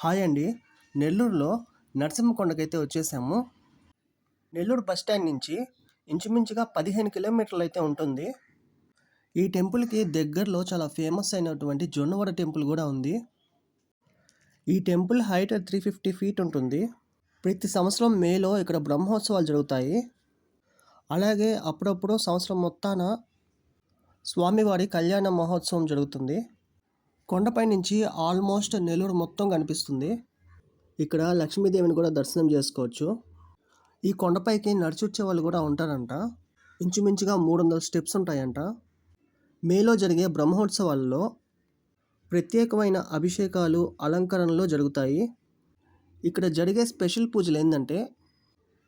Hi అండి. నెల్లూరులో నరసింహకొండకైతే వచ్చేసాము. నెల్లూరు బస్ స్టాండ్ నుంచి ఇంచుమించుగా 15 కిలోమీటర్లు అయితే ఉంటుంది. ఈ టెంపుల్‌కి దగ్గరలో చాలా ఫేమస్ అయినటువంటి జొన్నవాడ టెంపుల్ కూడా ఉంది. ఈ టెంపుల్ హైట్ 350 ఫీట్ ఉంటుంది. ప్రతి సంవత్సరం మేలో ఇక్కడ బ్రహ్మోత్సవాలు జరుగుతాయి. అలాగే అప్పుడప్పుడు సంవత్సరం మొత్తాన స్వామివారి కళ్యాణ మహోత్సవం జరుగుతుంది. కొండపై నుంచి ఆల్మోస్ట్ నెల్లూరు మొత్తం కనిపిస్తుంది. ఇక్కడ లక్ష్మీదేవిని కూడా దర్శనం చేసుకోవచ్చు. ఈ కొండపైకి నడిచొచ్చే వాళ్ళు కూడా ఉంటారంట. ఇంచుమించుగా 300 స్టెప్స్ ఉంటాయంట. మేలో జరిగే బ్రహ్మోత్సవాల్లో ప్రత్యేకమైన అభిషేకాలు, అలంకరణలు జరుగుతాయి. ఇక్కడ జరిగే స్పెషల్ పూజలు ఏంటంటే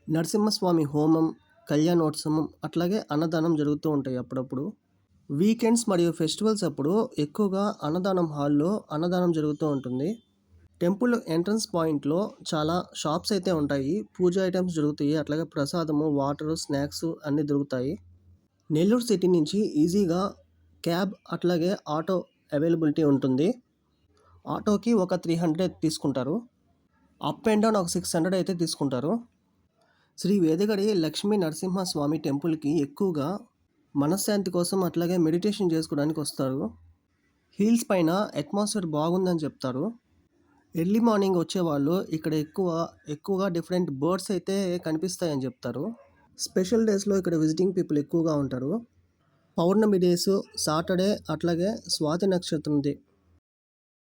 నరసింహస్వామి హోమం, కళ్యాణోత్సవం, అట్లాగే అన్నదానం జరుగుతూ ఉంటాయి అప్పుడప్పుడు. వీకెండ్స్ మరియు ఫెస్టివల్స్ అప్పుడు ఎక్కువగా అన్నదానం హాల్లో అన్నదానం జరుగుతూ ఉంటుంది. టెంపుల్ ఎంట్రన్స్ పాయింట్లో చాలా షాప్స్ అయితే ఉంటాయి. పూజ ఐటమ్స్ దొరుకుతాయి. అట్లాగే ప్రసాదము, వాటరు, స్నాక్స్ అన్నీ దొరుకుతాయి. నెల్లూరు సిటీ నుంచి ఈజీగా క్యాబ్ అట్లాగే ఆటో అవైలబిలిటీ ఉంటుంది. ఆటోకి ఒక 300 తీసుకుంటారు. అప్ అండ్ డౌన్ ఒక 600 అయితే తీసుకుంటారు. శ్రీ వేదగిరి లక్ష్మీ నరసింహస్వామి టెంపుల్కి ఎక్కువగా మనశ్శాంతి కోసం అట్లాగే మెడిటేషన్ చేసుకోవడానికి వస్తారు. హిల్స్ పైన అట్మాస్ఫియర్ బాగుందని చెప్తారు. ఎర్లీ మార్నింగ్ వచ్చేవాళ్ళు ఇక్కడ ఎక్కువగా డిఫరెంట్ బర్డ్స్ అయితే కనిపిస్తాయని చెప్తారు. స్పెషల్ డేస్లో ఇక్కడ విజిటింగ్ పీపుల్ ఎక్కువగా ఉంటారు. పౌర్ణమి డేస్, సాటర్డే అట్లాగే స్వాతి నక్షత్రం